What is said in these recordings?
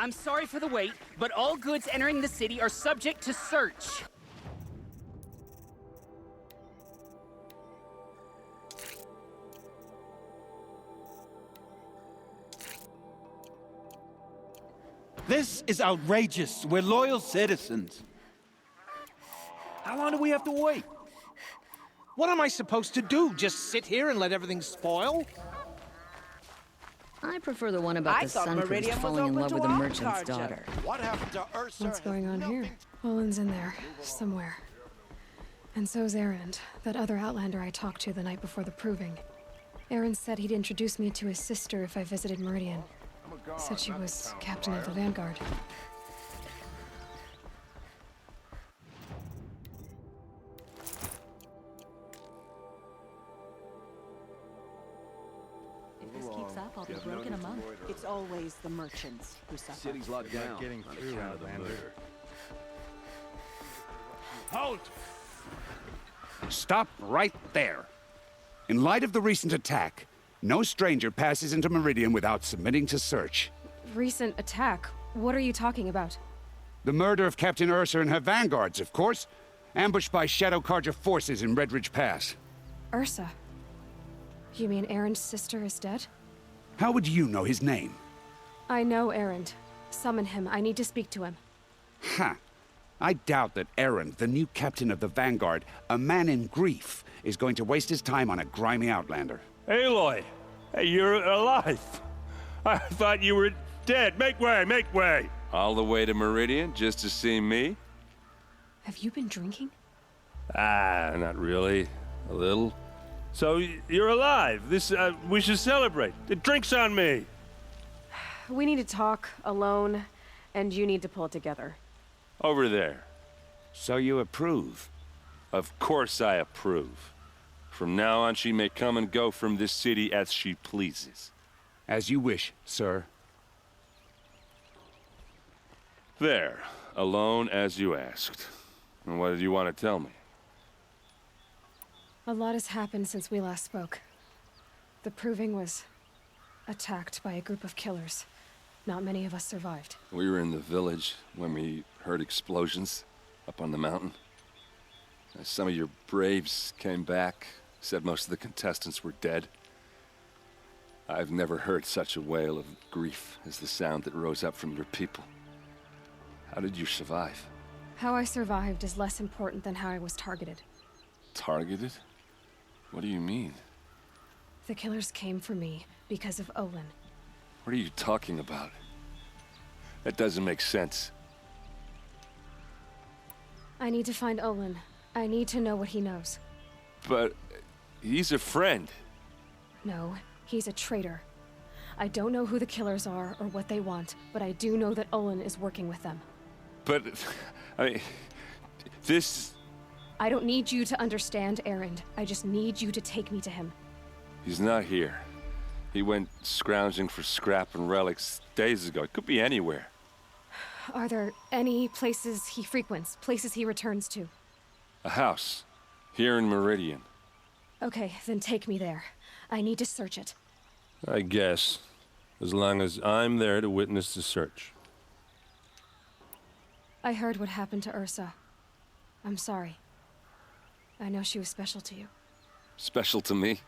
I'm sorry for the wait, but all goods entering the city are subject to search. This is outrageous. We're loyal citizens. How long do we have to wait? What am I supposed to do? Just sit here and let everything spoil? I prefer the one about the sun priest falling in love with a merchant's daughter. What happened to Ursa? What's going on here? Olin's in there, somewhere. And so's Erend, that other Outlander I talked to the night before the proving. Erend said he'd introduce me to his sister if I visited Meridian. Said she was captain of the Vanguard. If this keeps up, I'll be broke in a month. It's always the merchants who suffer. City's locked down. Getting through out of the murder. Halt! Stop right there. In light of the recent attack, no stranger passes into Meridian without submitting to search. Recent attack? What are you talking about? The murder of Captain Ursa and her vanguards, of course. Ambushed by Shadow Carja forces in Redridge Pass. Ursa? You mean Erend's sister is dead? How would you know his name? I know Erend. Summon him. I need to speak to him. Ha! I doubt that Erend, the new captain of the Vanguard, a man in grief, is going to waste his time on a grimy outlander. Aloy! Hey, you're alive! I thought you were dead. Make way, make way! All the way to Meridian just to see me? Have you been drinking? Ah, not really. A little. So, you're alive. We should celebrate. The drink's on me. We need to talk, alone, and you need to pull it together. Over there. So you approve? Of course I approve. From now on, she may come and go from this city as she pleases. As you wish, sir. There. Alone as you asked. And what did you want to tell me? A lot has happened since we last spoke. The Proving was attacked by a group of killers. Not many of us survived. We were in the village when we heard explosions up on the mountain. Some of your braves came back, said most of the contestants were dead. I've never heard such a wail of grief as the sound that rose up from your people. How did you survive? How I survived is less important than how I was targeted. Targeted? What do you mean? The killers came for me because of Olin. What are you talking about? That doesn't make sense. I need to find Olin. I need to know what he knows. But he's a friend. No, he's a traitor. I don't know who the killers are or what they want, but I do know that Olin is working with them. But, I mean, this... I don't need you to understand, Erend. I just need you to take me to him. He's not here. He went scrounging for scrap and relics days ago. It could be anywhere. Are there any places he frequents, places he returns to? A house. Here in Meridian. Okay, then take me there. I need to search it. I guess. As long as I'm there to witness the search. I heard what happened to Ursa. I'm sorry. I know she was special to you. Special to me?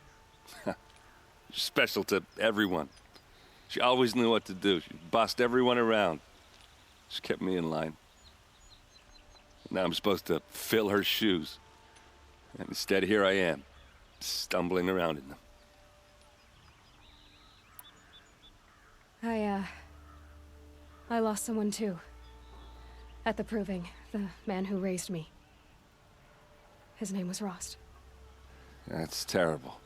Special to everyone. She always knew what to do. She bossed everyone around. She kept me in line. Now I'm supposed to fill her shoes. And instead, here I am, stumbling around in them. I lost someone too. At the Proving, the man who raised me. His name was Rost. That's terrible.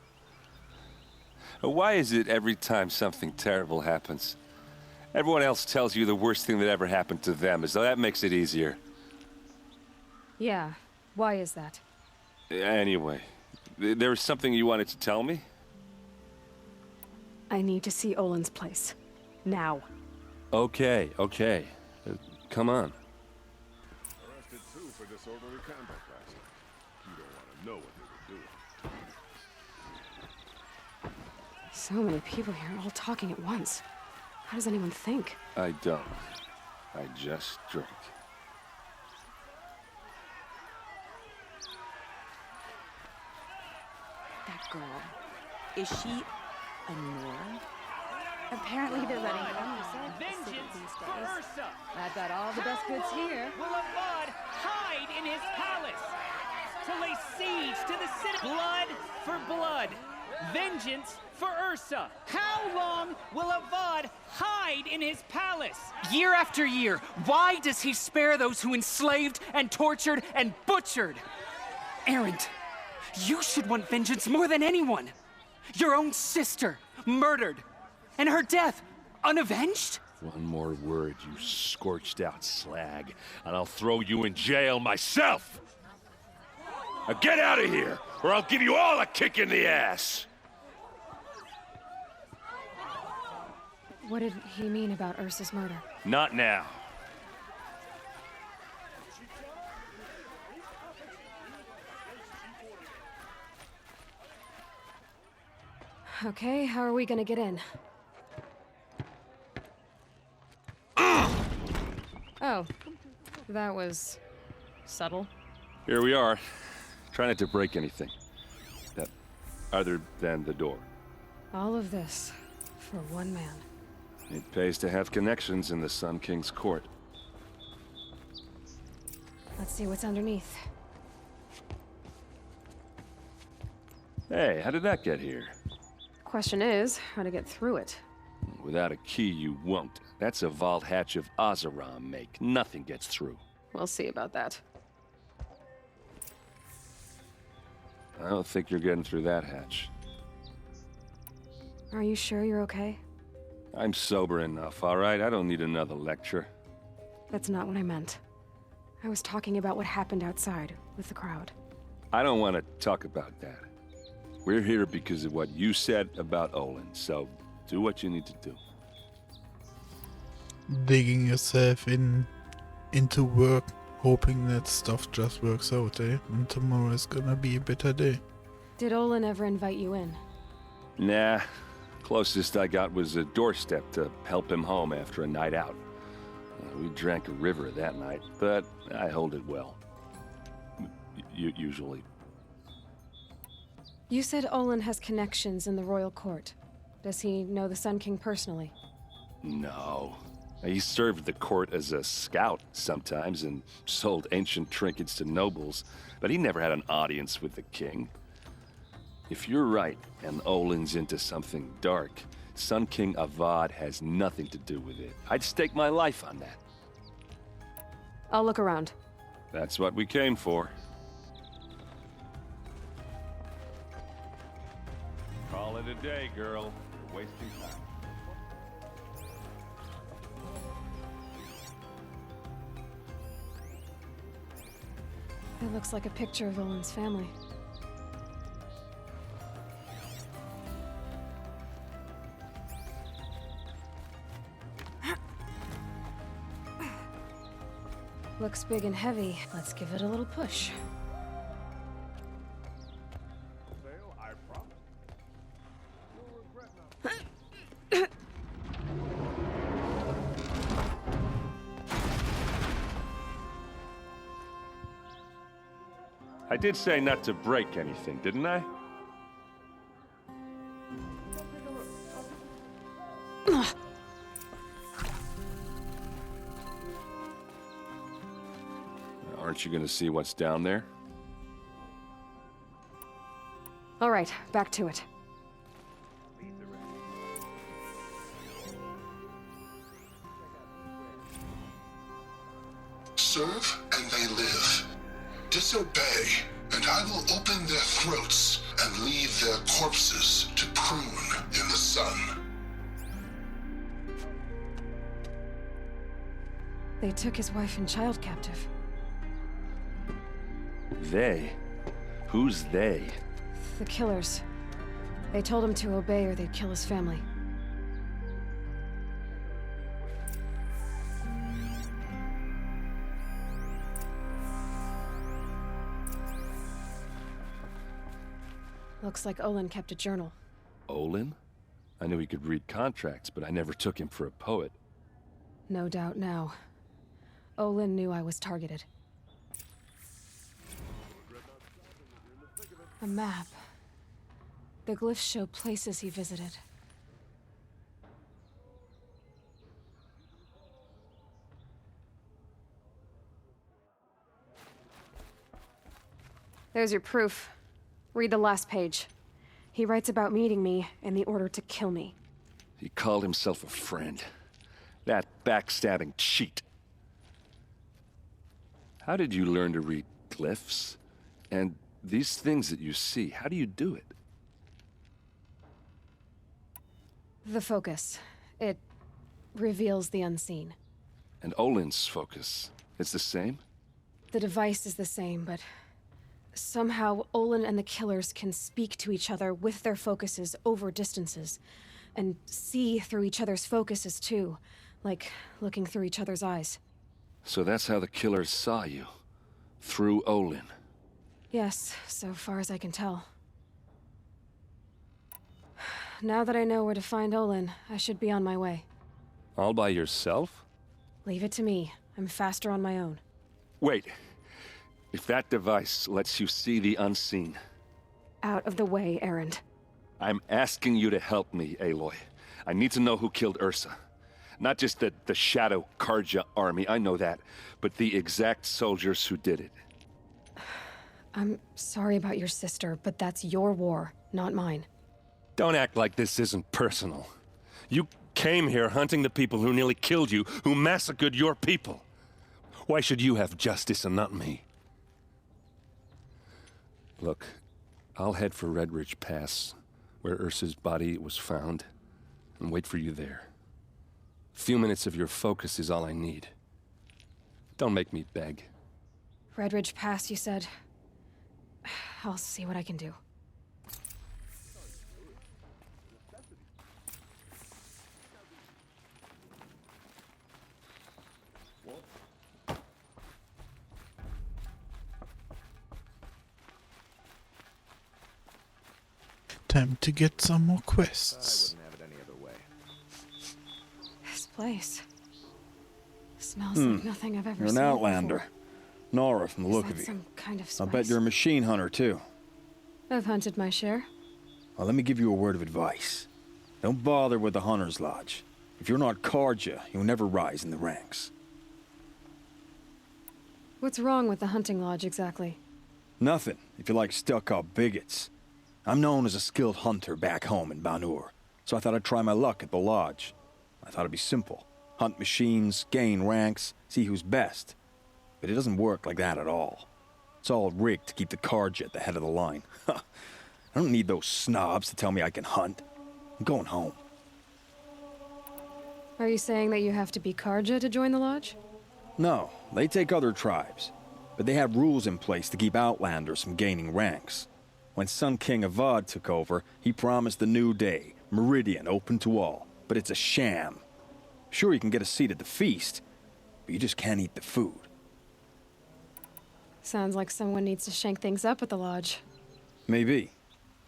Why is it every time something terrible happens, everyone else tells you the worst thing that ever happened to them, as though that makes it easier? Yeah, why is that? Anyway, there was something you wanted to tell me? I need to see Olin's place. Now. Okay. Come on. Arrested too for disorderly conduct last night. You don't want to know what they were doing. So many people here, all talking at once. How does anyone think? I don't. I just drink. That girl. Is she a Nora? Apparently they're letting Vengeance for Ursa! I've got all the best goods here. Will Avad hide in his palace to lay siege to the city? Blood for blood. Vengeance for Ursa. How long will Avad hide in his palace? Year after year, why does he spare those who enslaved and tortured and butchered? Erend, you should want vengeance more than anyone. Your own sister, murdered, and her death, unavenged? One more word, you scorched out slag, and I'll throw you in jail myself! Now get out of here, or I'll give you all a kick in the ass! What did he mean about Ursa's murder? Not now. Okay, how are we gonna get in? Oh, that was subtle. Here we are. Try not to break anything. That, other than the door. All of this for one man. It pays to have connections in the Sun King's court. Let's see what's underneath. Hey, how did that get here? Question is, how to get through it. Without a key, you won't. That's a vault hatch of Oseram make. Nothing gets through. We'll see about that. I don't think you're getting through that hatch. Are you sure you're okay? I'm sober enough, all right? I don't need another lecture. That's not what I meant. I was talking about what happened outside with the crowd. I don't want to talk about that. We're here because of what you said about Olin, so do what you need to do. Digging yourself into work, hoping that stuff just works out, eh? And tomorrow is gonna be a better day. Did Olin ever invite you in? Nah. Closest I got was a doorstep to help him home after a night out. We drank a river that night, but I hold it well. Usually. You said Olin has connections in the royal court. Does he know the Sun King personally? No. He served the court as a scout sometimes and sold ancient trinkets to nobles, but he never had an audience with the king. If you're right, and Olin's into something dark, Sun King Avad has nothing to do with it. I'd stake my life on that. I'll look around. That's what we came for. Call it a day, girl. You're wasting time. It looks like a picture of Olin's family. Looks big and heavy. Let's give it a little push. I did say not to break anything, didn't I? Aren't you gonna see what's down there? All right, back to it. Serve and they live. Disobey, and I will open their throats and leave their corpses to prune in the sun. They took his wife and child captive. They? Who's they? The killers. They told him to obey or they'd kill his family. Looks like Olin kept a journal. Olin? I knew he could read contracts, but I never took him for a poet. No doubt now. Olin knew I was targeted. A map. The glyphs show places he visited. There's your proof. Read the last page. He writes about meeting me and the order to kill me. He called himself a friend. That backstabbing cheat. How did you learn to read glyphs? And these things that you see, how do you do it? The focus. It reveals the unseen. And Olin's focus, it's the same? The device is the same, but somehow Olin and the killers can speak to each other with their focuses over distances, and see through each other's focuses too, like looking through each other's eyes. So that's how the killers saw you, through Olin. Yes, so far as I can tell. Now that I know where to find Olin, I should be on my way. All by yourself? Leave it to me. I'm faster on my own. Wait. If that device lets you see the unseen... Out of the way, Erend. I'm asking you to help me, Aloy. I need to know who killed Ursa. Not just the Shadow Karja army, I know that, but the exact soldiers who did it. I'm sorry about your sister, but that's your war, not mine. Don't act like this isn't personal. You came here hunting the people who nearly killed you, who massacred your people. Why should you have justice and not me? Look, I'll head for Red Ridge Pass, where Ursa's body was found, and wait for you there. A few minutes of your focus is all I need. Don't make me beg. Red Ridge Pass, you said? I'll see what I can do. Time to get some more quests. I wouldn't have it any other way. This place smells like nothing I've ever You're seen an outlander. before. Nora, from the Is look that of you. some kind of I spice? bet you're a machine hunter, too. I've hunted my share. Well, let me give you a word of advice. Don't bother with the Hunter's Lodge. If you're not Karja, you'll never rise in the ranks. What's wrong with the hunting lodge, exactly? Nothing, if you like stuck-up bigots. I'm known as a skilled hunter back home in Banur, so I thought I'd try my luck at the lodge. I thought it'd be simple. Hunt machines, gain ranks, see who's best. But it doesn't work like that at all. It's all rigged to keep the Karja at the head of the line. I don't need those snobs to tell me I can hunt. I'm going home. Are you saying that you have to be Karja to join the lodge? No, they take other tribes. But they have rules in place to keep outlanders from gaining ranks. When Sun King Avad took over, he promised a new day, Meridian open to all. But it's a sham. Sure, you can get a seat at the feast, but you just can't eat the food. Sounds like someone needs to shank things up at the lodge. Maybe,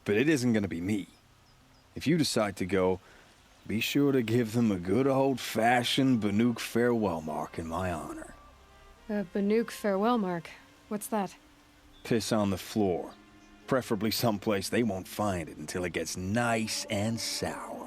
but it isn't gonna be me. If you decide to go, be sure to give them a good old-fashioned Banuk farewell mark in my honor. A Banuk farewell mark. What's that? Piss on the floor. Preferably someplace they won't find it until it gets nice and sour.